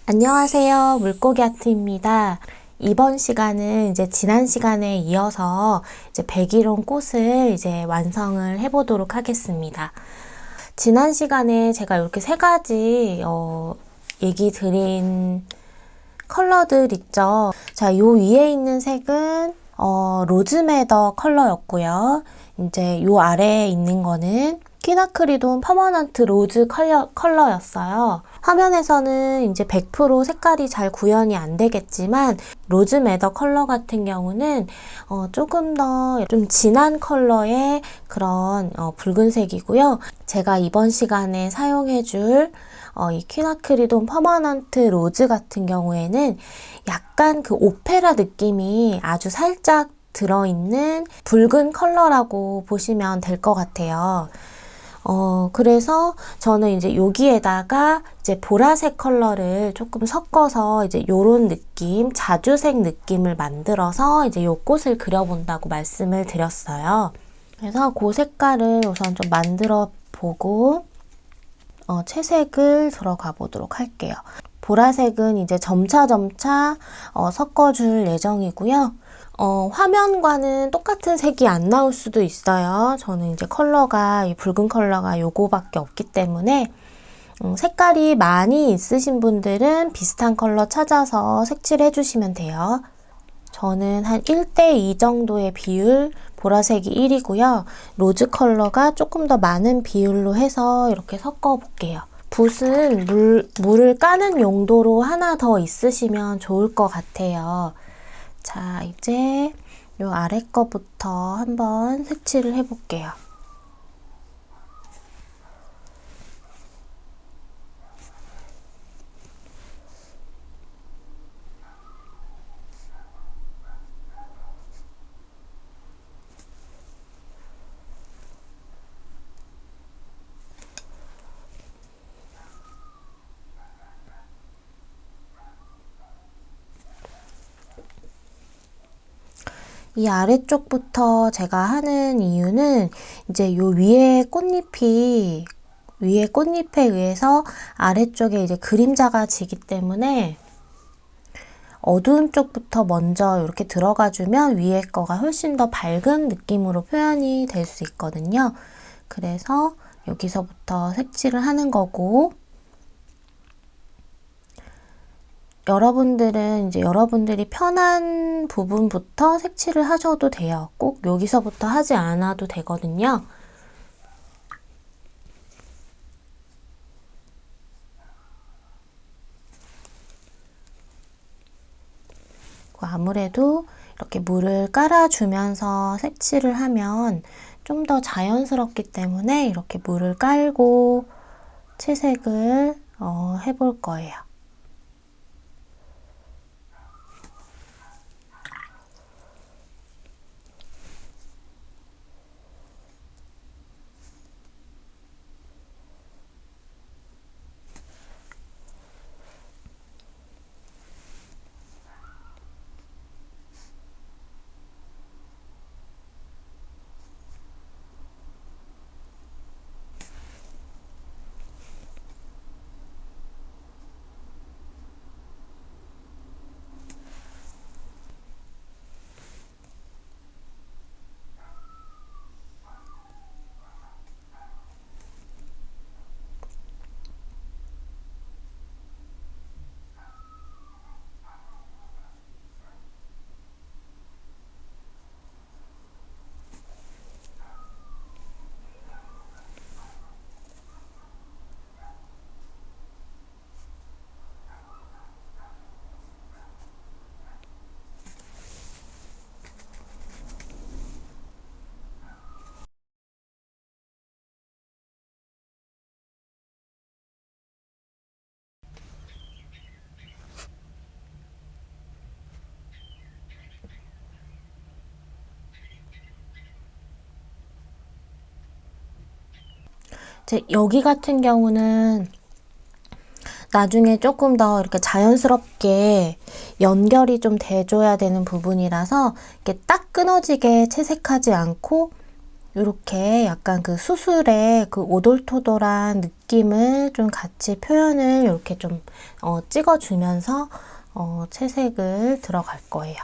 안녕하세요. 물고기 아트입니다. 이번 시간은 이제 지난 시간에 이어서 이제 백일홍 꽃을 이제 완성을 해보도록 하겠습니다. 지난 시간에 제가 이렇게 세 가지 얘기 드린 컬러들 있죠. 자, 요 위에 있는 색은 로즈메더 컬러였고요. 이제 요 아래에 있는 거는 퀴나크리돈 퍼머넌트 로즈 컬러였어요. 화면에서는 이제 100% 색깔이 잘 구현이 안 되겠지만 로즈메더 컬러 같은 경우는 조금 더 좀 진한 컬러의 그런 붉은색이고요. 제가 이번 시간에 사용해줄 이 퀴나크리돈 퍼머넌트 로즈 같은 경우에는 약간 그 오페라 느낌이 아주 살짝 들어있는 붉은 컬러라고 보시면 될 것 같아요. 그래서 저는 이제 여기에다가 이제 보라색 컬러를 조금 섞어서 이제 요런 느낌, 자주색 느낌을 만들어서 이제 요 꽃을 그려본다고 말씀을 드렸어요. 그래서 그 색깔을 우선 좀 만들어 보고 채색을 들어가 보도록 할게요. 보라색은 이제 점차 섞어줄 예정이고요. 화면과는 똑같은 색이 안 나올 수도 있어요. 저는 이제 컬러가, 이 붉은 컬러가 요거밖에 없기 때문에 색깔이 많이 있으신 분들은 비슷한 컬러 찾아서 색칠 해주시면 돼요. 저는 한 1대2 정도의 비율, 보라색이 1이고요. 로즈 컬러가 조금 더 많은 비율로 해서 이렇게 섞어 볼게요. 붓은 물을 까는 용도로 하나 더 있으시면 좋을 것 같아요. 자, 이제 요 아래 거부터 한번 색칠을 해볼게요. 이 아래쪽부터 제가 하는 이유는 이제 요 위에 꽃잎에 의해서 아래쪽에 이제 그림자가 지기 때문에 어두운 쪽부터 먼저 이렇게 들어가주면 위에 거가 훨씬 더 밝은 느낌으로 표현이 될 수 있거든요. 그래서 여기서부터 색칠을 하는 거고, 여러분들은 이제 여러분들이 편한 부분부터 색칠을 하셔도 돼요. 꼭 여기서부터 하지 않아도 되거든요. 아무래도 이렇게 물을 깔아주면서 색칠을 하면 좀 더 자연스럽기 때문에 이렇게 물을 깔고 채색을 해볼 거예요. 여기 같은 경우는 나중에 조금 더 이렇게 자연스럽게 연결이 좀 돼줘야 되는 부분이라서 이렇게 딱 끊어지게 채색하지 않고 이렇게 약간 그 수술의 그 오돌토돌한 느낌을 좀 같이 표현을 이렇게 좀 찍어주면서 채색을 들어갈 거예요.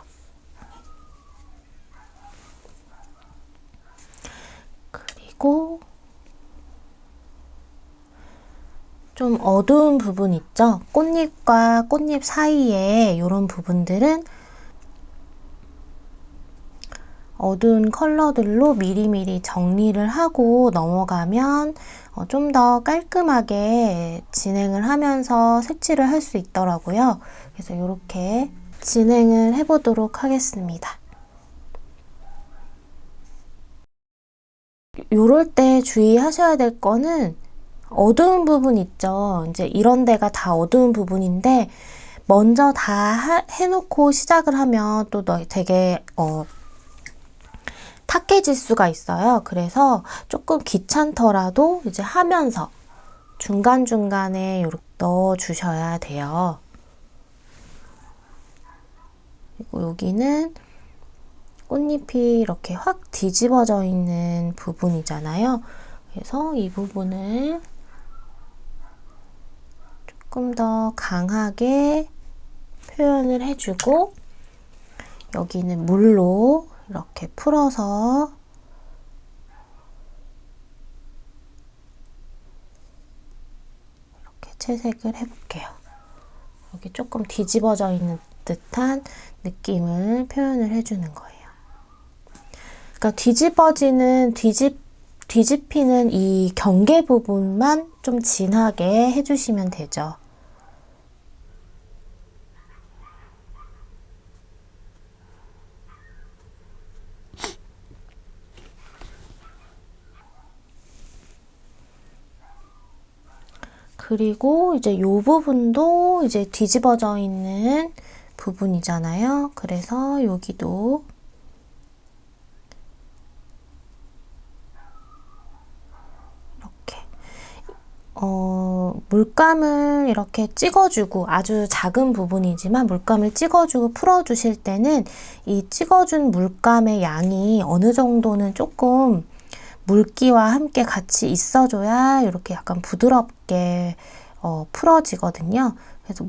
그리고 좀 어두운 부분 있죠? 꽃잎과 꽃잎 사이에 이런 부분들은 어두운 컬러들로 미리미리 정리를 하고 넘어가면 좀 더 깔끔하게 진행을 하면서 색칠을 할 수 있더라고요. 그래서 이렇게 진행을 해보도록 하겠습니다. 요럴 때 주의하셔야 될 거는 어두운 부분 있죠. 이제 이런 데가 다 어두운 부분인데 먼저 다 해놓고 시작을 하면 또 되게 탁해질 수가 있어요. 그래서 조금 귀찮더라도 이제 하면서 중간중간에 이렇게 넣어 주셔야 돼요. 그리고 여기는 꽃잎이 이렇게 확 뒤집어져 있는 부분이잖아요. 그래서 이 부분을 조금 더 강하게 표현을 해주고 여기는 물로 이렇게 풀어서 이렇게 채색을 해볼게요. 여기 조금 뒤집어져 있는 듯한 느낌을 표현을 해주는 거예요. 그러니까 뒤집히는 이 경계 부분만 좀 진하게 해주시면 되죠. 그리고 이제 이 부분도 이제 뒤집어져 있는 부분이잖아요. 그래서 여기도 이렇게 물감을 이렇게 찍어주고 아주 작은 부분이지만 물감을 찍어주고 풀어주실 때는 이 찍어준 물감의 양이 어느 정도는 조금 물기와 함께 같이 있어줘야 이렇게 약간 부드럽게 풀어지거든요. 그래서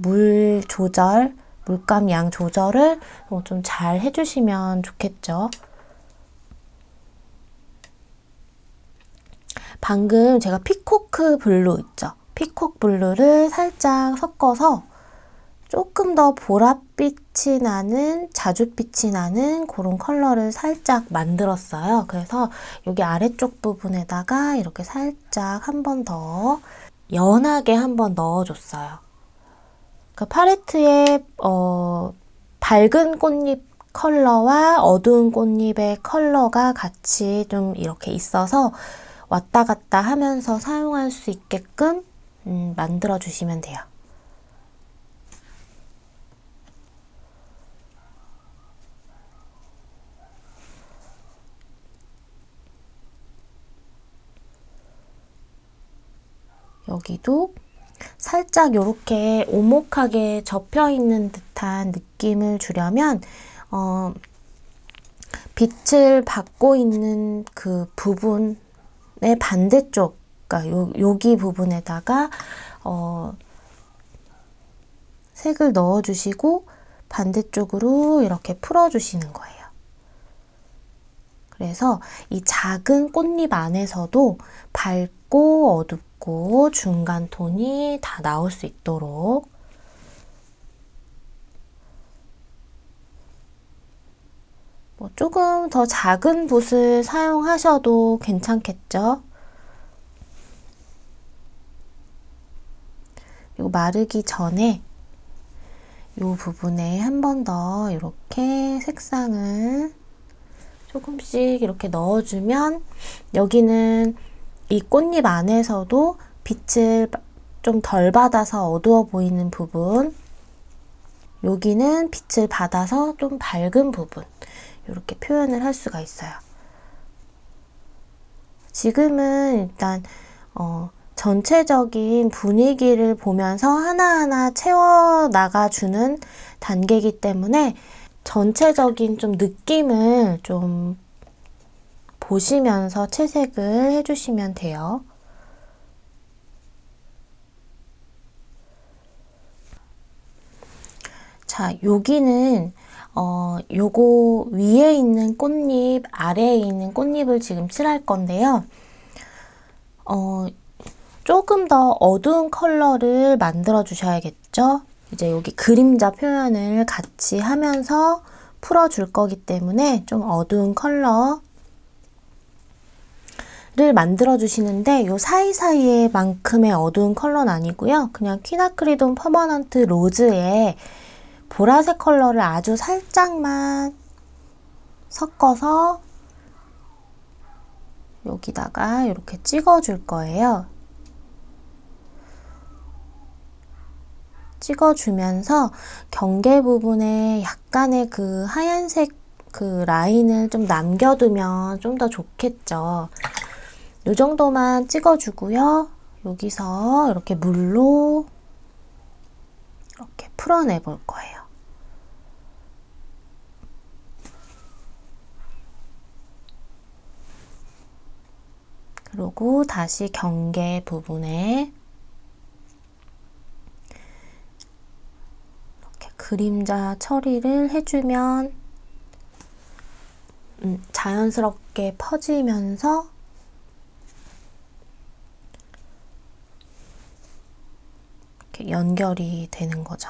물감 양 조절을 좀 잘 해주시면 좋겠죠. 방금 제가 피코크 블루 있죠? 피콕 블루를 살짝 섞어서 조금 더 보랏빛이 나는, 자줏빛이 나는 그런 컬러를 살짝 만들었어요. 그래서 여기 아래쪽 부분에다가 이렇게 살짝 한 번 더 연하게 한번 넣어줬어요. 그러니까 팔레트에 밝은 꽃잎 컬러와 어두운 꽃잎의 컬러가 같이 좀 이렇게 있어서 왔다 갔다 하면서 사용할 수 있게끔 만들어 주시면 돼요. 여기도 살짝 이렇게 오목하게 접혀 있는 듯한 느낌을 주려면 빛을 받고 있는 그 부분의 반대쪽, 그러니까 여기 부분에다가 색을 넣어주시고 반대쪽으로 이렇게 풀어주시는 거예요. 그래서 이 작은 꽃잎 안에서도 밝고 어둡고 중간 톤이 다 나올 수 있도록 조금 더 작은 붓을 사용하셔도 괜찮겠죠? 그리고 마르기 전에 이 부분에 한 번 더 이렇게 색상을 조금씩 이렇게 넣어주면 여기는 이 꽃잎 안에서도 빛을 좀 덜 받아서 어두워 보이는 부분, 여기는 빛을 받아서 좀 밝은 부분, 이렇게 표현을 할 수가 있어요. 지금은 일단 전체적인 분위기를 보면서 하나하나 채워 나가주는 단계이기 때문에 전체적인 좀 느낌을 좀 보시면서 채색을 해주시면 돼요. 자, 여기는 요거 위에 있는 꽃잎, 아래에 있는 꽃잎을 지금 칠할 건데요. 조금 더 어두운 컬러를 만들어 주셔야겠죠? 이제 여기 그림자 표현을 같이 하면서 풀어줄 거기 때문에 좀 어두운 컬러를 만들어 주시는데 요 사이사이에 만큼의 어두운 컬러는 아니고요. 그냥 퀴나크리돈 퍼머넌트 로즈에 보라색 컬러를 아주 살짝만 섞어서 여기다가 이렇게 찍어줄 거예요. 찍어주면서 경계 부분에 약간의 그 하얀색 그 라인을 좀 남겨두면 좀 더 좋겠죠. 이 정도만 찍어주고요. 여기서 이렇게 물로 이렇게 풀어내 볼 거예요. 그리고 다시 경계 부분에 이렇게 그림자 처리를 해주면 자연스럽게 퍼지면서 이렇게 연결이 되는 거죠.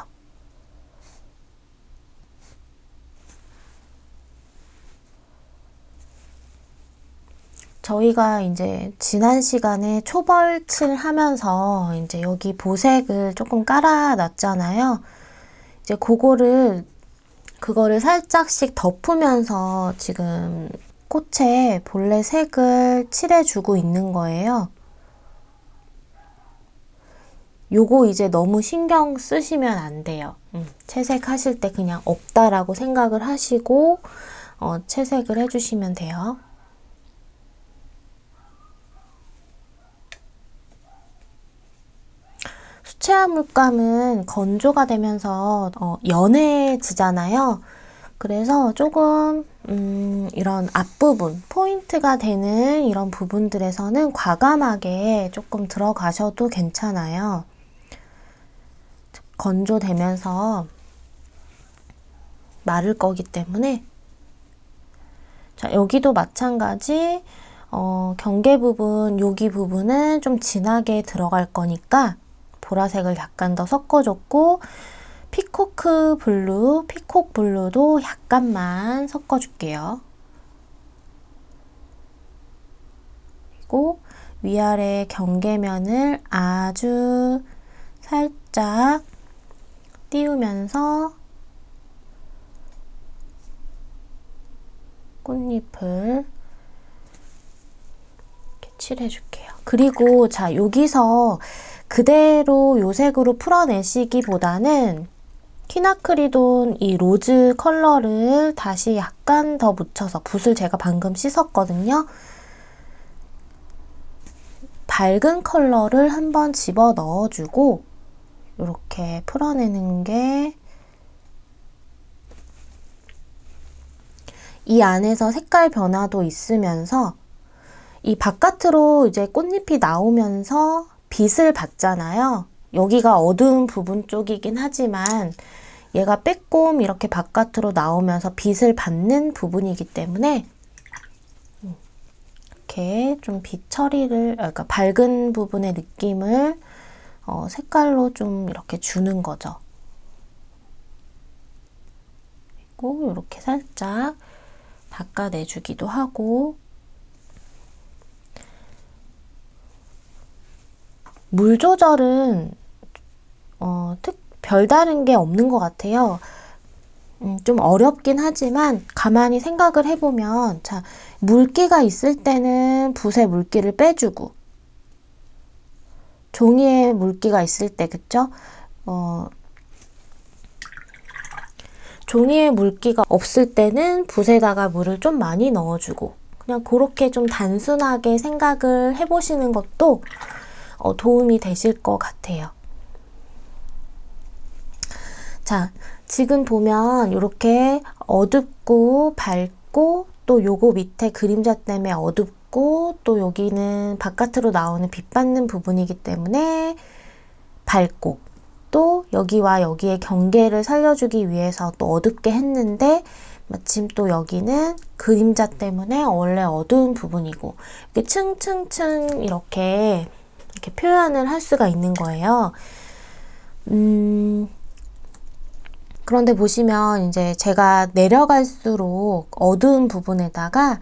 저희가 이제 지난 시간에 초벌칠 하면서 이제 여기 보색을 조금 깔아놨잖아요. 이제 그거를 살짝씩 덮으면서 지금 꽃에 본래 색을 칠해주고 있는 거예요. 요거 이제 너무 신경 쓰시면 안 돼요. 채색하실 때 그냥 없다라고 생각을 하시고 채색을 해주시면 돼요. 수채화 물감은 건조가 되면서 연해지잖아요. 그래서 조금 이런 앞부분, 포인트가 되는 이런 부분들에서는 과감하게 조금 들어가셔도 괜찮아요. 건조되면서 마를 거기 때문에. 자, 여기도 마찬가지 경계 부분, 여기 부분은 좀 진하게 들어갈 거니까 보라색을 약간 더 섞어줬고 피콕 블루도 약간만 섞어줄게요. 그리고 위아래 경계면을 아주 살짝 띄우면서 꽃잎을 이렇게 칠해줄게요. 그리고 자, 여기서 그대로 요 색으로 풀어내시기보다는 퀴나크리돈 이 로즈 컬러를 다시 약간 더 묻혀서, 붓을 제가 방금 씻었거든요. 밝은 컬러를 한번 집어 넣어주고 이렇게 풀어내는 게 이 안에서 색깔 변화도 있으면서 이 바깥으로 이제 꽃잎이 나오면서 빛을 받잖아요. 여기가 어두운 부분 쪽이긴 하지만 얘가 빼꼼 이렇게 바깥으로 나오면서 빛을 받는 부분이기 때문에 이렇게 좀 빛 처리를, 그러니까 밝은 부분의 느낌을 색깔로 좀 이렇게 주는 거죠. 그리고 이렇게 살짝 닦아내주기도 하고, 물 조절은 별다른 게 없는 것 같아요. 좀 어렵긴 하지만 가만히 생각을 해보면, 자, 물기가 있을 때는 붓에 물기를 빼주고, 종이에 물기가 있을 때, 그쵸? 종이에 물기가 없을 때는 붓에다가 물을 좀 많이 넣어주고, 그냥 그렇게 좀 단순하게 생각을 해보시는 것도 도움이 되실 것 같아요. 자, 지금 보면 이렇게 어둡고 밝고 또 요거 밑에 그림자 때문에 어둡고, 또 여기는 바깥으로 나오는 빛 받는 부분이기 때문에 밝고, 또 여기와 여기의 경계를 살려주기 위해서 또 어둡게 했는데, 마침 또 여기는 그림자 때문에 원래 어두운 부분이고, 이렇게 층층층 이렇게 표현을 할 수가 있는 거예요. 그런데 보시면 이제 제가 내려갈수록 어두운 부분에다가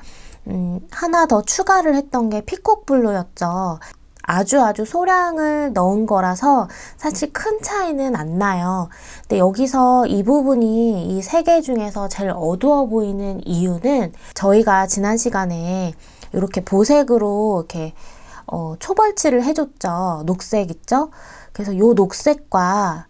하나 더 추가를 했던 게 피콕 블루였죠. 아주 소량을 넣은 거라서 사실 큰 차이는 안 나요. 근데 여기서 이 부분이 이 세 개 중에서 제일 어두워 보이는 이유는 저희가 지난 시간에 이렇게 보색으로 이렇게 초벌칠을 해줬죠. 녹색 있죠? 그래서 요 녹색과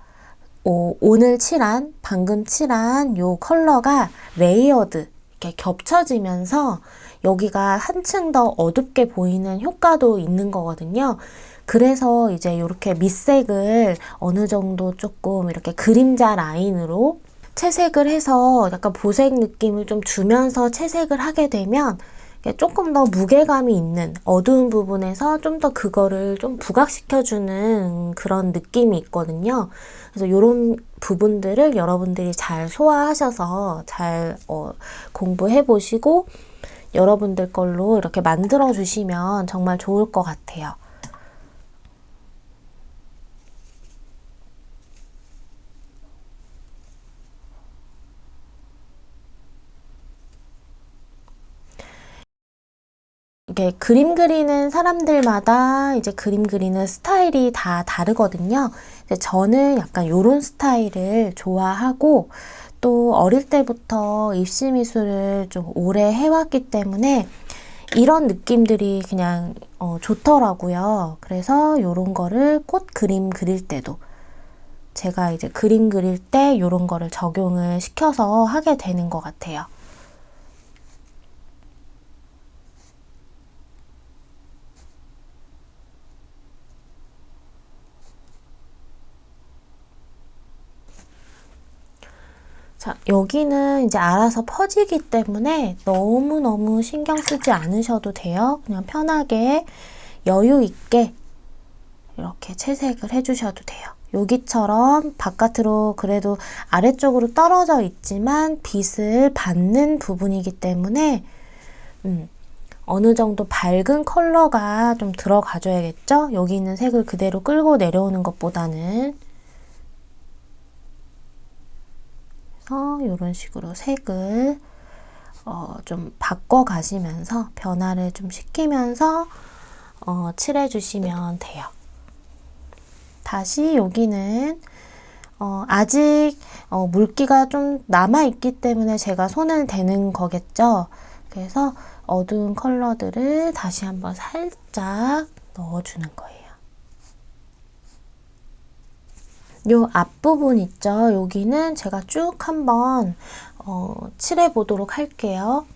오늘 칠한, 방금 칠한 요 컬러가 레이어드, 이렇게 겹쳐지면서 여기가 한층 더 어둡게 보이는 효과도 있는 거거든요. 그래서 이제 이렇게 밑색을 어느 정도 조금 이렇게 그림자 라인으로 채색을 해서 약간 보색 느낌을 좀 주면서 채색을 하게 되면 조금 더 무게감이 있는 어두운 부분에서 좀 더 그거를 좀 부각시켜주는 그런 느낌이 있거든요. 그래서 이런 부분들을 여러분들이 잘 소화하셔서 잘 공부해 보시고 여러분들 걸로 이렇게 만들어 주시면 정말 좋을 것 같아요. 이게 그림 그리는 사람들마다 이제 그림 그리는 스타일이 다 다르거든요. 저는 약간 요런 스타일을 좋아하고 또 어릴 때부터 입시 미술을 좀 오래 해왔기 때문에 이런 느낌들이 그냥 좋더라고요. 그래서 요런 거를 꽃 그림 그릴 때도 제가 이제 그림 그릴 때 요런 거를 적용을 시켜서 하게 되는 것 같아요. 자, 여기는 이제 알아서 퍼지기 때문에 너무너무 신경 쓰지 않으셔도 돼요. 그냥 편하게 여유 있게 이렇게 채색을 해주셔도 돼요. 여기처럼 바깥으로 그래도 아래쪽으로 떨어져 있지만 빛을 받는 부분이기 때문에 어느 정도 밝은 컬러가 좀 들어가줘야겠죠? 여기 있는 색을 그대로 끌고 내려오는 것보다는. 이런 식으로 색을 좀 바꿔 가시면서 변화를 좀 시키면서 칠해 주시면 돼요. 다시 여기는 아직 물기가 좀 남아 있기 때문에 제가 손을 대는 거겠죠. 그래서 어두운 컬러들을 다시 한번 살짝 넣어주는 거예요. 요 앞부분 있죠? 여기는 제가 쭉 한번 칠해 보도록 할게요.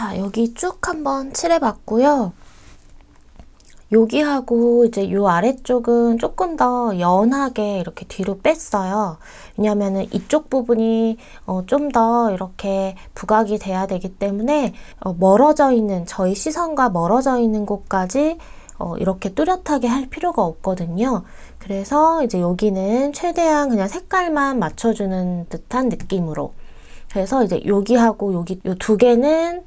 자, 여기 쭉 한번 칠해봤고요. 여기하고 이제 요 아래쪽은 조금 더 연하게 이렇게 뒤로 뺐어요. 왜냐면은 이쪽 부분이 좀 더 이렇게 부각이 돼야 되기 때문에 멀어져 있는, 저희 시선과 멀어져 있는 곳까지 이렇게 뚜렷하게 할 필요가 없거든요. 그래서 이제 여기는 최대한 그냥 색깔만 맞춰주는 듯한 느낌으로. 그래서 이제 여기하고 여기 요 두 개는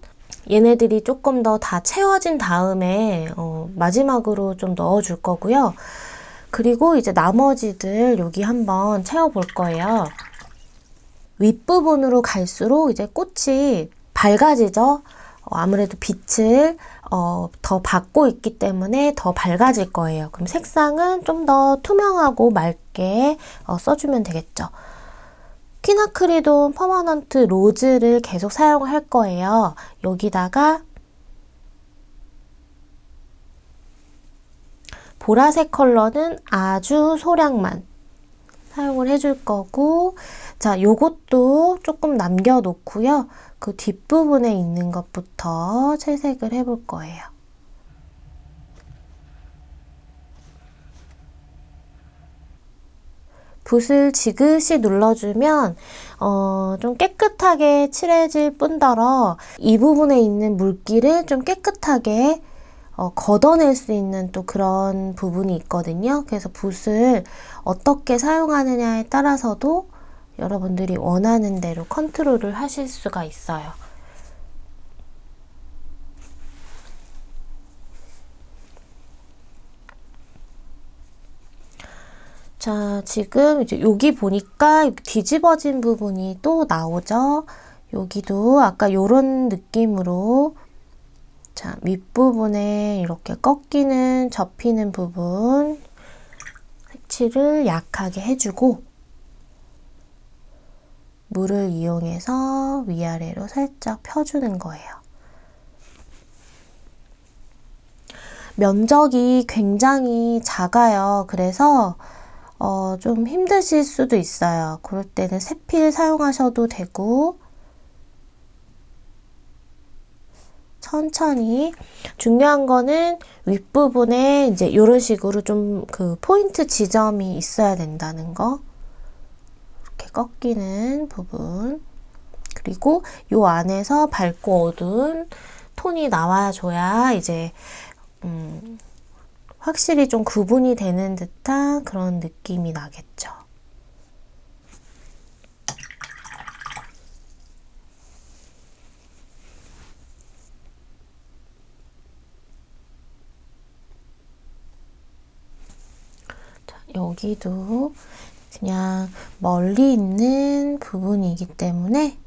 얘네들이 조금 더 다 채워진 다음에 마지막으로 좀 넣어줄 거고요. 그리고 이제 나머지들 여기 한번 채워볼 거예요. 윗부분으로 갈수록 이제 꽃이 밝아지죠. 아무래도 빛을 더 받고 있기 때문에 더 밝아질 거예요. 그럼 색상은 좀 더 투명하고 맑게 써주면 되겠죠. 퀴나크리돈 퍼머넌트 로즈를 계속 사용할 거예요. 여기다가 보라색 컬러는 아주 소량만 사용을 해줄 거고, 자, 요것도 조금 남겨놓고요. 그 뒷부분에 있는 것부터 채색을 해볼 거예요. 붓을 지그시 눌러주면 좀 깨끗하게 칠해질 뿐더러 이 부분에 있는 물기를 좀 깨끗하게 걷어낼 수 있는 또 그런 부분이 있거든요. 그래서 붓을 어떻게 사용하느냐에 따라서도 여러분들이 원하는 대로 컨트롤을 하실 수가 있어요. 자, 지금 이제 여기 보니까 뒤집어진 부분이 또 나오죠? 여기도 아까 요런 느낌으로, 자, 윗부분에 이렇게 꺾이는, 접히는 부분 색칠을 약하게 해주고, 물을 이용해서 위아래로 살짝 펴주는 거예요. 면적이 굉장히 작아요. 그래서 좀 힘드실 수도 있어요. 그럴 때는 세필 사용하셔도 되고, 천천히. 중요한 거는 윗부분에 이제 이런 식으로 좀 그 포인트 지점이 있어야 된다는 거. 이렇게 꺾이는 부분. 그리고 요 안에서 밝고 어두운 톤이 나와줘야 이제 확실히 좀 구분이 되는 듯한 그런 느낌이 나겠죠. 자, 여기도 그냥 멀리 있는 부분이기 때문에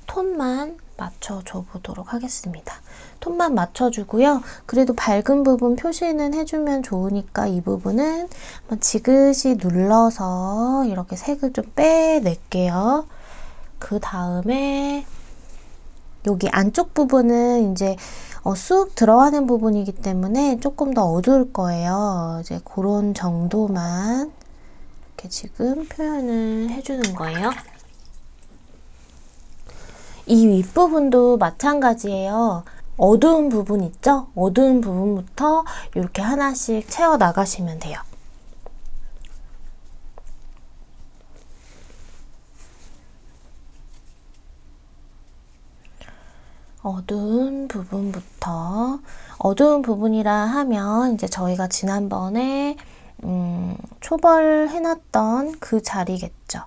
톤만 맞춰줘 보도록 하겠습니다. 톤만 맞춰주고요. 그래도 밝은 부분 표시는 해주면 좋으니까 이 부분은 한번 지그시 눌러서 이렇게 색을 좀 빼낼게요. 그 다음에 여기 안쪽 부분은 이제 쑥 들어가는 부분이기 때문에 조금 더 어두울 거예요. 이제 그런 정도만 이렇게 지금 표현을 해주는 거예요. 이 윗부분도 마찬가지예요. 어두운 부분 있죠? 어두운 부분부터 이렇게 하나씩 채워 나가시면 돼요. 어두운 부분부터, 어두운 부분이라 하면 이제 저희가 지난번에 초벌해놨던 그 자리겠죠.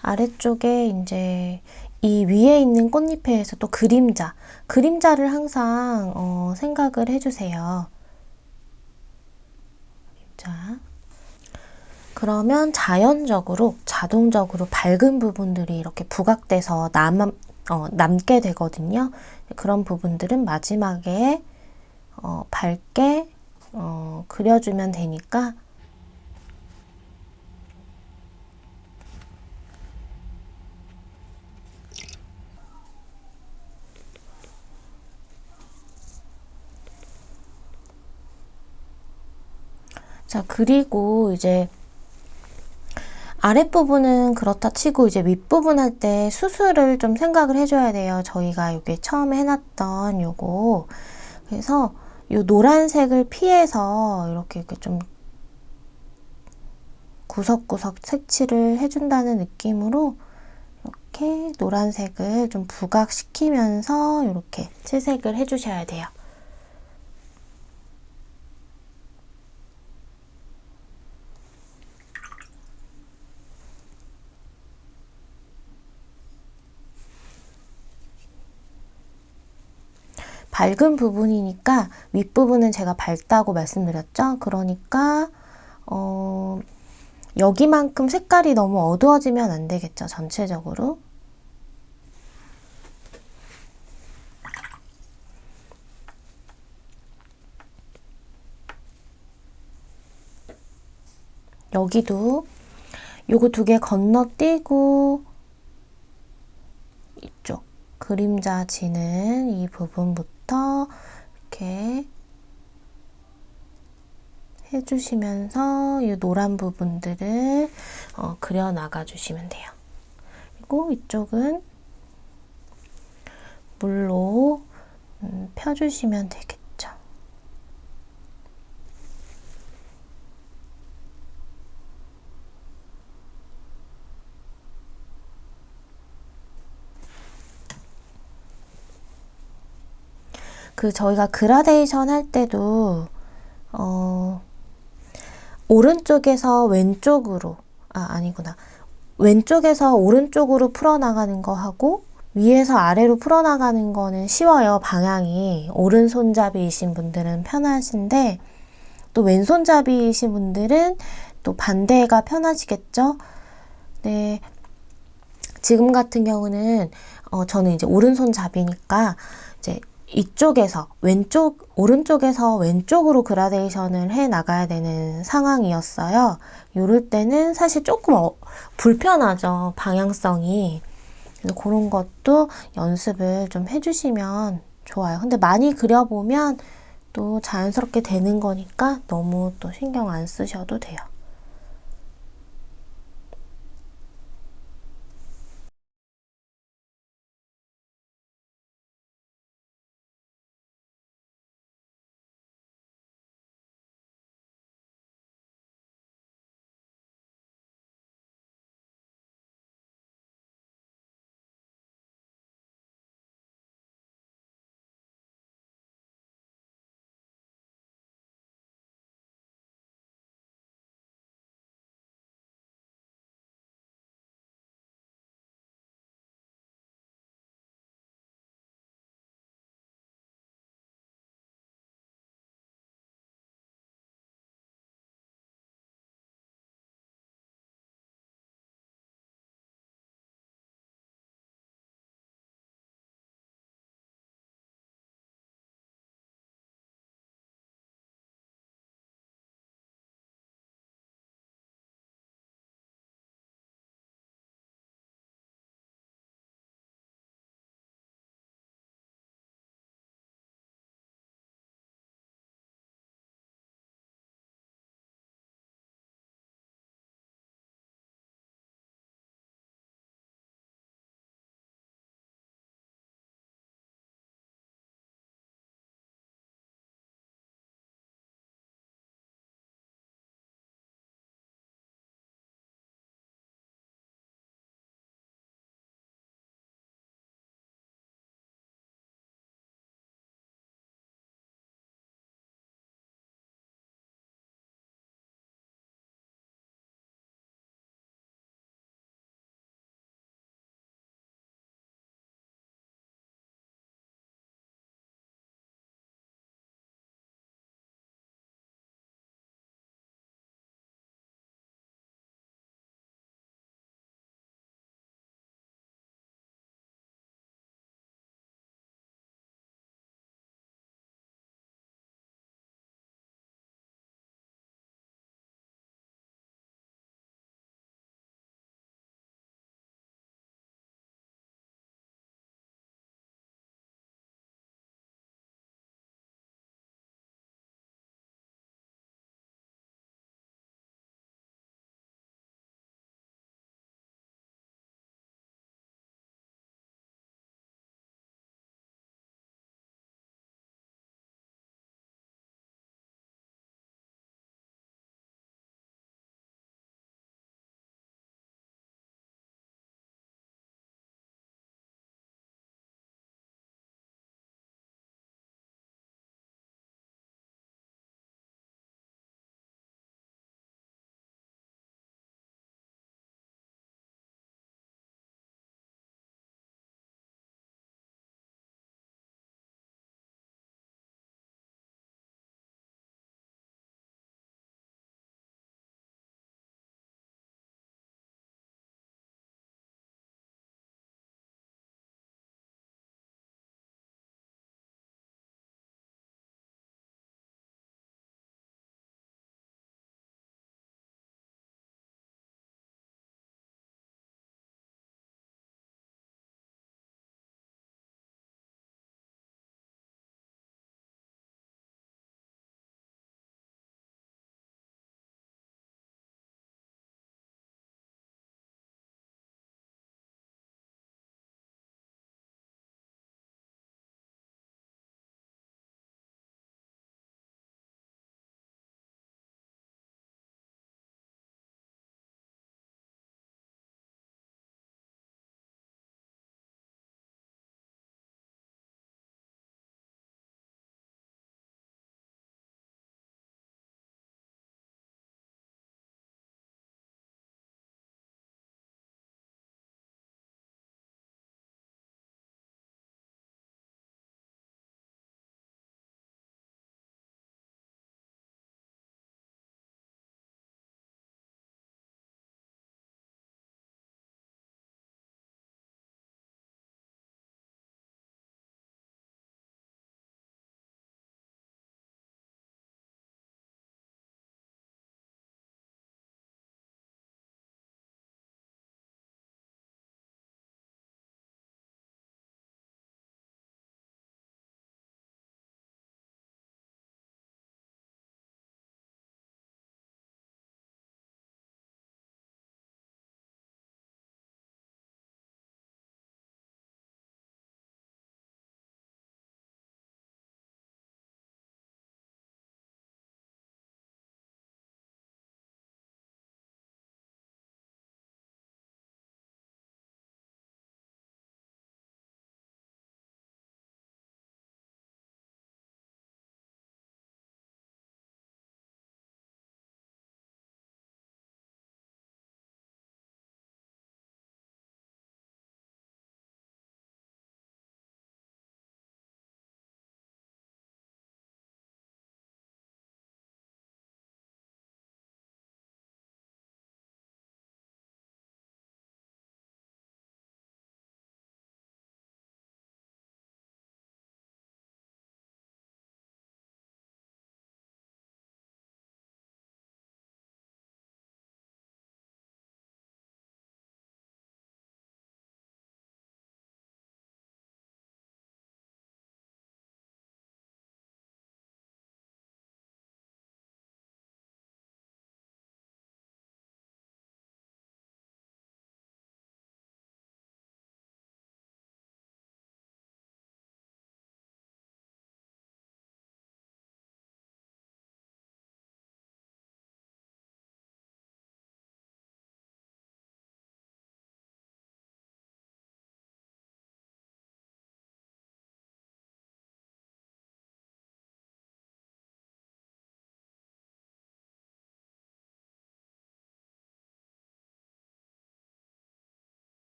아래쪽에 이제 이 위에 있는 꽃잎에서 또 그림자를 항상 생각을 해주세요. 그림자. 그러면 자동적으로 밝은 부분들이 이렇게 부각돼서 남게 되거든요. 그런 부분들은 마지막에 밝게 그려주면 되니까 자, 그리고 이제 아랫부분은 그렇다 치고 이제 윗부분 할 때 수술을 좀 생각을 해줘야 돼요. 저희가 여기 처음에 해놨던 요거. 그래서 요 노란색을 피해서 이렇게 좀 구석구석 색칠을 해준다는 느낌으로 이렇게 노란색을 좀 부각시키면서 이렇게 채색을 해주셔야 돼요. 밝은 부분이니까 윗부분은 제가 밝다고 말씀드렸죠? 그러니까 여기만큼 색깔이 너무 어두워지면 안 되겠죠, 전체적으로. 여기도 요거 두 개 건너뛰고 이쪽 그림자 지는 이 부분부터 이렇게 해주시면서 이 노란 부분들을 그려 나가 주시면 돼요. 그리고 이쪽은 물로 펴주시면 되겠죠. 저희가 그라데이션 할 때도 오른쪽에서 왼쪽으로 아니구나. 왼쪽에서 오른쪽으로 풀어나가는 거 하고 위에서 아래로 풀어나가는 거는 쉬워요. 방향이. 오른손잡이이신 분들은 편하신데 또 왼손잡이이신 분들은 또 반대가 편하시겠죠? 네. 지금 같은 경우는 저는 이제 오른손잡이니까 이제 이쪽에서 오른쪽에서 왼쪽으로 그라데이션을 해 나가야 되는 상황이었어요. 이럴 때는 사실 조금 불편하죠. 방향성이. 그래서 그런 것도 연습을 좀 해주시면 좋아요. 근데 많이 그려보면 또 자연스럽게 되는 거니까 너무 또 신경 안 쓰셔도 돼요.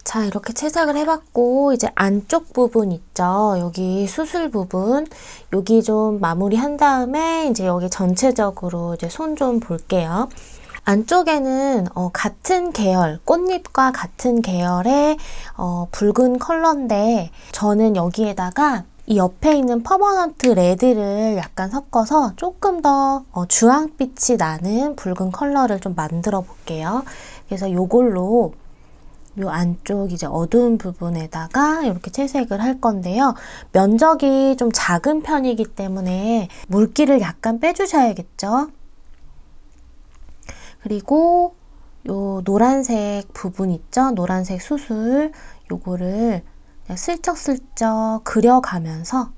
자, 이렇게 채색을 해봤고 이제 안쪽 부분 있죠. 여기 수술 부분 여기 좀 마무리한 다음에 이제 여기 전체적으로 이제 손 좀 볼게요. 안쪽에는 같은 계열, 꽃잎과 같은 계열의 붉은 컬러인데 저는 여기에다가 이 옆에 있는 퍼머넌트 레드를 약간 섞어서 조금 더 주황빛이 나는 붉은 컬러를 좀 만들어 볼게요. 그래서 요걸로 요 안쪽 이제 어두운 부분에다가 이렇게 채색을 할 건데요. 면적이 좀 작은 편이기 때문에 물기를 약간 빼주셔야겠죠. 그리고 요 노란색 부분 있죠? 노란색 수술 요거를 그냥 슬쩍슬쩍 그려가면서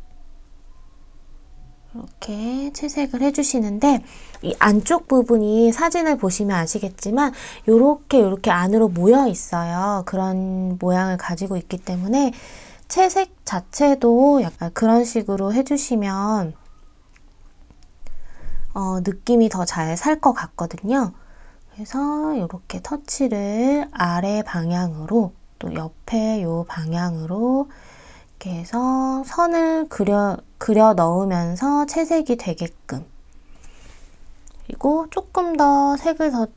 이렇게 채색을 해주시는데 이 안쪽 부분이 사진을 보시면 아시겠지만 요렇게 안으로 모여 있어요. 그런 모양을 가지고 있기 때문에 채색 자체도 약간 그런 식으로 해주시면 느낌이 더 잘 살 것 같거든요. 그래서 이렇게 터치를 아래 방향으로 또 옆에 요 방향으로 이렇게 해서 선을 그려 넣으면서 채색이 되게끔, 그리고 조금 더 색을 더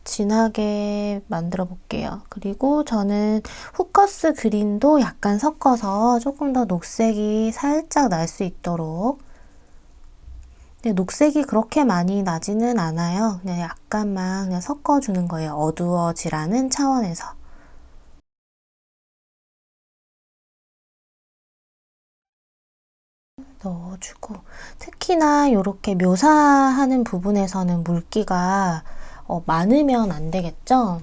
진하게 만들어 볼게요. 그리고 저는 후커스 그린도 약간 섞어서 조금 더 녹색이 살짝 날 수 있도록, 근데 녹색이 그렇게 많이 나지는 않아요. 그냥 약간만 그냥 섞어주는 거예요. 어두워지라는 차원에서. 넣어주고, 특히나 이렇게 묘사하는 부분에서는 물기가 많으면 안 되겠죠?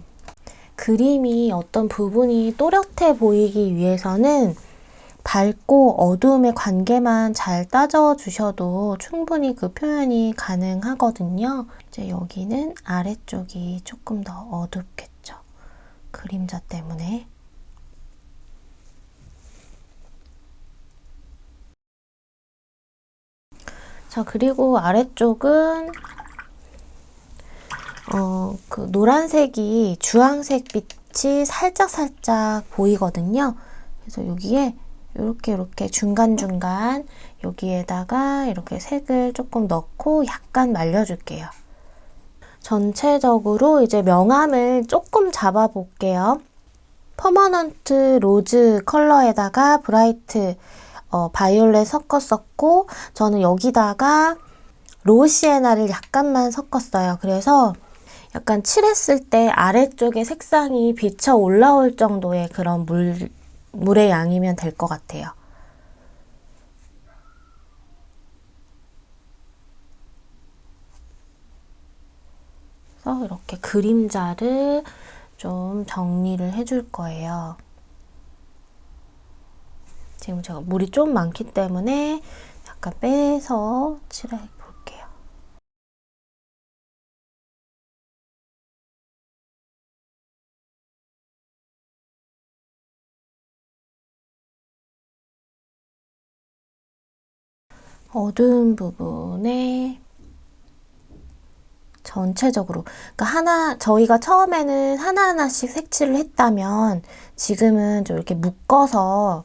그림이 어떤 부분이 또렷해 보이기 위해서는 밝고 어두움의 관계만 잘 따져주셔도 충분히 그 표현이 가능하거든요. 이제 여기는 아래쪽이 조금 더 어둡겠죠. 그림자 때문에. 자, 그리고 아래쪽은 그 노란색이 주황색 빛이 살짝 보이거든요. 그래서 여기에 이렇게 중간중간 여기에다가 이렇게 색을 조금 넣고 약간 말려줄게요. 전체적으로 이제 명암을 조금 잡아볼게요. 퍼머넌트 로즈 컬러에다가 브라이트 바이올렛 섞었었고, 저는 여기다가 로시에나를 약간만 섞었어요. 그래서 약간 칠했을 때 아래쪽에 색상이 비쳐 올라올 정도의 그런 물의 양이면 될 것 같아요. 그래서 이렇게 그림자를 좀 정리를 해줄 거예요. 지금 제가 물이 좀 많기 때문에 약간 빼서 칠해 볼게요. 어두운 부분에 전체적으로, 그러니까 저희가 처음에는 하나하나씩 색칠을 했다면 지금은 좀 이렇게 묶어서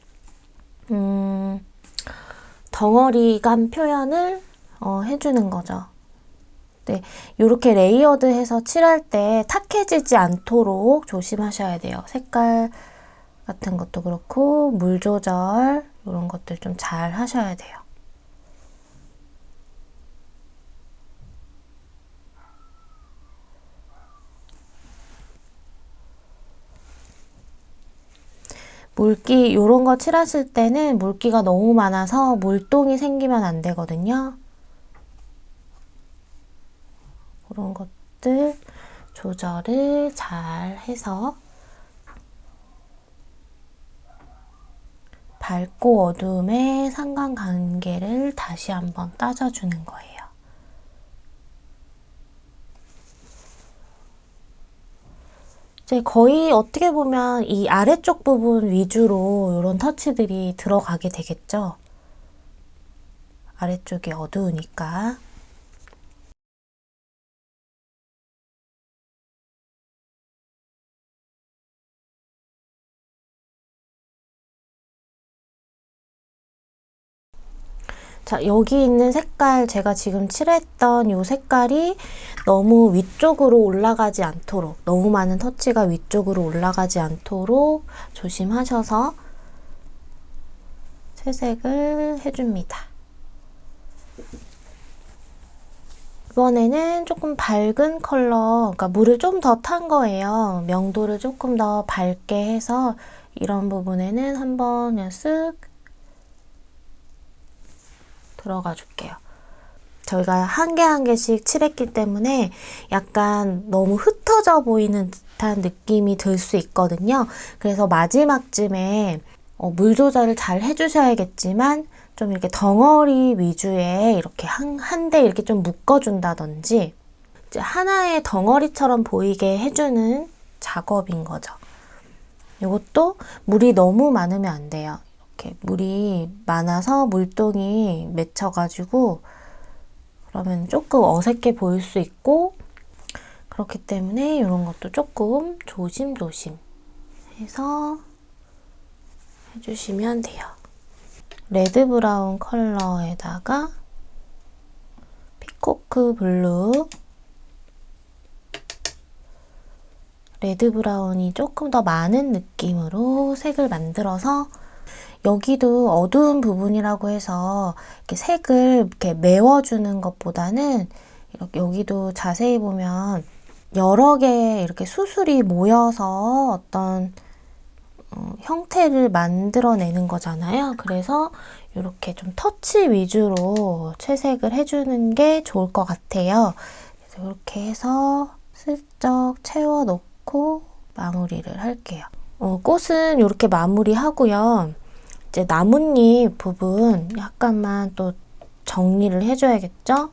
덩어리감 표현을 해주는 거죠. 네, 이렇게 레이어드해서 칠할 때 탁해지지 않도록 조심하셔야 돼요. 색깔 같은 것도 그렇고 물 조절 이런 것들 좀 잘 하셔야 돼요. 물기 이런 거 칠하실 때는 물기가 너무 많아서 물동이 생기면 안 되거든요. 그런 것들 조절을 잘 해서 밝고 어두움의 상관관계를 다시 한번 따져주는 거예요. 이제 거의 어떻게 보면 이 아래쪽 부분 위주로 이런 터치들이 들어가게 되겠죠. 아래쪽이 어두우니까. 자, 여기 있는 색깔, 제가 지금 칠했던 이 색깔이 너무 위쪽으로 올라가지 않도록, 너무 많은 터치가 위쪽으로 올라가지 않도록 조심하셔서 채색을 해줍니다. 이번에는 조금 밝은 컬러, 그러니까 물을 좀 더 탄 거예요. 명도를 조금 더 밝게 해서 이런 부분에는 한번 그냥 쓱 들어가 줄게요. 저희가 한 개 한 개씩 칠했기 때문에 약간 너무 흩어져 보이는 듯한 느낌이 들 수 있거든요. 그래서 마지막쯤에 물 조절을 잘 해주셔야겠지만 좀 이렇게 덩어리 위주의 이렇게 한 대 이렇게 좀 묶어준다든지 이제 하나의 덩어리처럼 보이게 해주는 작업인 거죠. 이것도 물이 너무 많으면 안 돼요. 이렇게 물이 많아서 물동이 맺혀가지고 그러면 조금 어색해 보일 수 있고 그렇기 때문에 이런 것도 조금 조심조심 해서 해주시면 돼요. 레드 브라운 컬러에다가 피코크 블루, 레드 브라운이 조금 더 많은 느낌으로 색을 만들어서 여기도 어두운 부분이라고 해서 이렇게 색을 이렇게 메워주는 것보다는 이렇게 여기도 자세히 보면 여러 개의 이렇게 수술이 모여서 어떤 형태를 만들어내는 거잖아요. 그래서 이렇게 좀 터치 위주로 채색을 해주는 게 좋을 것 같아요. 그래서 이렇게 해서 슬쩍 채워놓고 마무리를 할게요. 꽃은 이렇게 마무리하고요. 이제 나뭇잎 부분 약간만 또 정리를 해줘야겠죠?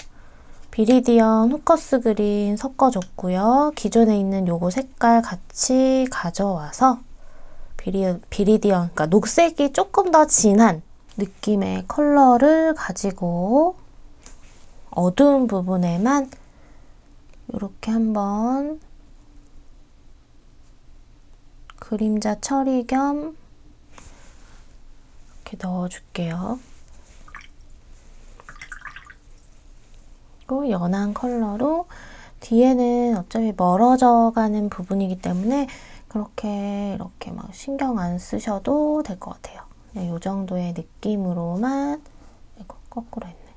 비리디언 후커스 그린 섞어줬고요. 기존에 있는 요거 색깔 같이 가져와서 비리디언, 그러니까 녹색이 조금 더 진한 느낌의 컬러를 가지고 어두운 부분에만 이렇게 한번 그림자 처리 겸 이렇게 넣어줄게요. 그리고 연한 컬러로 뒤에는 어차피 멀어져 가는 부분이기 때문에 그렇게 이렇게 막 신경 안 쓰셔도 될 것 같아요. 그냥 이 정도의 느낌으로만 거꾸로 했네.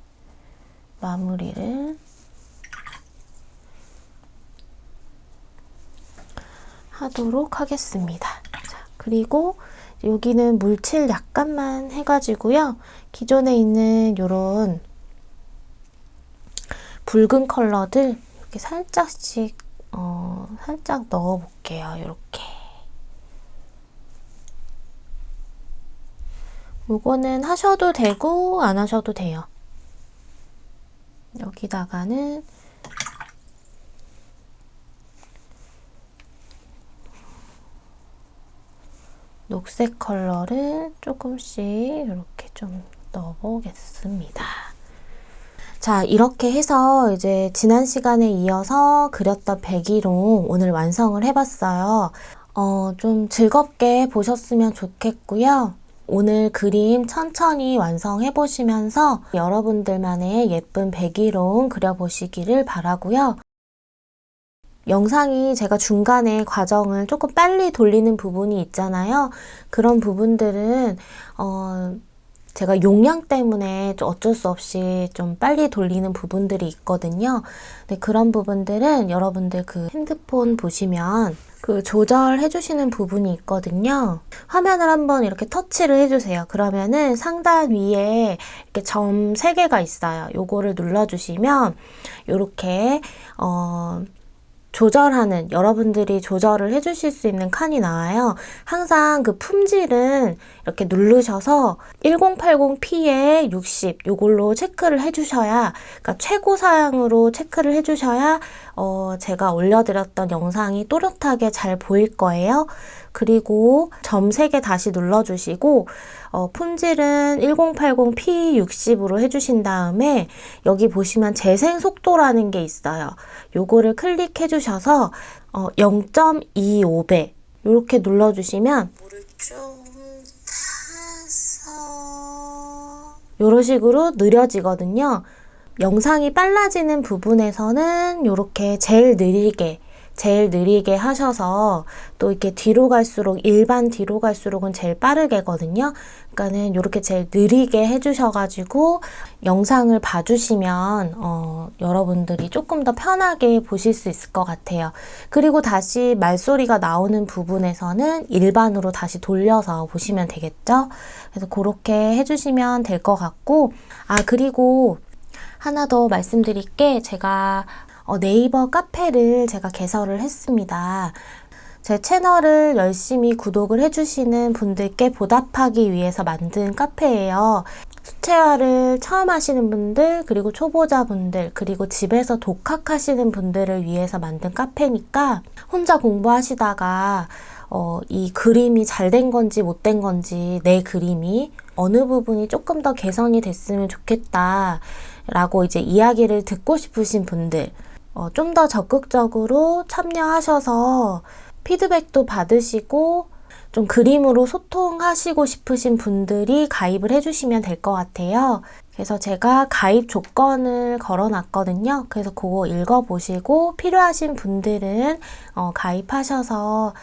마무리를 하도록 하겠습니다. 자, 그리고 여기는 물칠 약간만 해가지고요. 기존에 있는 요런 붉은 컬러들 이렇게 살짝씩 살짝 넣어볼게요. 이렇게. 요거는 하셔도 되고 안 하셔도 돼요. 여기다가는 녹색 컬러를 조금씩 이렇게 좀 넣어보겠습니다. 자, 이렇게 해서 이제 지난 시간에 이어서 그렸던 백일홍 오늘 완성을 해봤어요. 좀 즐겁게 보셨으면 좋겠고요. 오늘 그림 천천히 완성해 보시면서 여러분들만의 예쁜 백일홍 그려보시기를 바라고요. 영상이 제가 중간에 과정을 조금 빨리 돌리는 부분이 있잖아요. 그런 부분들은 제가 용량 때문에 어쩔 수 없이 좀 빨리 돌리는 부분들이 있거든요. 근데 그런 부분들은 여러분들 그 핸드폰 보시면 그 조절해 주시는 부분이 있거든요. 화면을 한번 이렇게 터치를 해주세요. 그러면은 상단 위에 이렇게 점 3개가 있어요. 요거를 눌러주시면 이렇게 조절하는, 여러분들이 조절을 해주실 수 있는 칸이 나와요. 항상 그 품질은 이렇게 누르셔서 1080p에 60 요걸로 체크를 해주셔야, 그러니까 최고 사양으로 체크를 해주셔야 제가 올려드렸던 영상이 또렷하게 잘 보일 거예요. 그리고 점 3개 다시 눌러주시고 품질은 1080p 60으로 해주신 다음에 여기 보시면 재생 속도라는 게 있어요. 요거를 클릭해 주셔서 0.25배 이렇게 눌러주시면 물을 쭉 타서 이런 식으로 느려지거든요. 영상이 빨라지는 부분에서는 이렇게 제일 느리게 하셔서 또 이렇게 뒤로 갈수록 일반 뒤로 갈수록은 제일 빠르게거든요. 그러니까는 이렇게 제일 느리게 해주셔가지고 영상을 봐주시면 여러분들이 조금 더 편하게 보실 수 있을 것 같아요. 그리고 다시 말소리가 나오는 부분에서는 일반으로 다시 돌려서 보시면 되겠죠? 그래서 그렇게 해주시면 될 것 같고, 그리고 하나 더 말씀드릴 게, 제가 네이버 카페를 제가 개설을 했습니다. 제 채널을 열심히 구독을 해주시는 분들께 보답하기 위해서 만든 카페예요. 수채화를 처음 하시는 분들, 그리고 초보자분들, 그리고 집에서 독학하시는 분들을 위해서 만든 카페니까 혼자 공부하시다가 이 그림이 잘 된 건지 못 된 건지, 내 그림이 어느 부분이 조금 더 개선이 됐으면 좋겠다 라고 이제 이야기를 듣고 싶으신 분들, 좀 더 적극적으로 참여하셔서 피드백도 받으시고 좀 그림으로 소통하시고 싶으신 분들이 가입을 해주시면 될 것 같아요. 그래서 제가 가입 조건을 걸어놨거든요. 그래서 그거 읽어보시고 필요하신 분들은 가입하셔서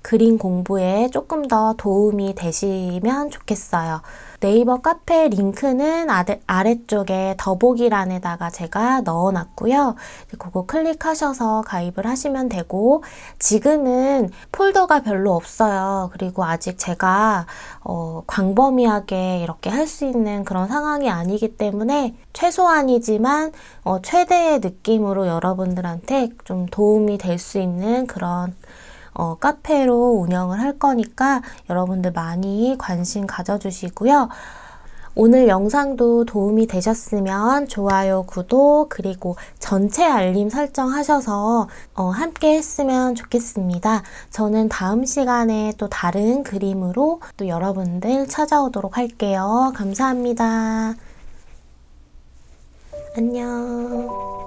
그림 공부에 조금 더 도움이 되시면 좋겠어요. 네이버 카페 링크는 아래쪽에 더보기란에다가 제가 넣어놨고요. 그거 클릭하셔서 가입을 하시면 되고, 지금은 폴더가 별로 없어요. 그리고 아직 제가 광범위하게 이렇게 할 수 있는 그런 상황이 아니기 때문에 최소한이지만 최대의 느낌으로 여러분들한테 좀 도움이 될 수 있는 그런 카페로 운영을 할 거니까 여러분들 많이 관심 가져주시고요. 오늘 영상도 도움이 되셨으면 좋아요, 구독, 그리고 전체 알림 설정하셔서 함께 했으면 좋겠습니다. 저는 다음 시간에 또 다른 그림으로 또 여러분들 찾아오도록 할게요. 감사합니다. 안녕.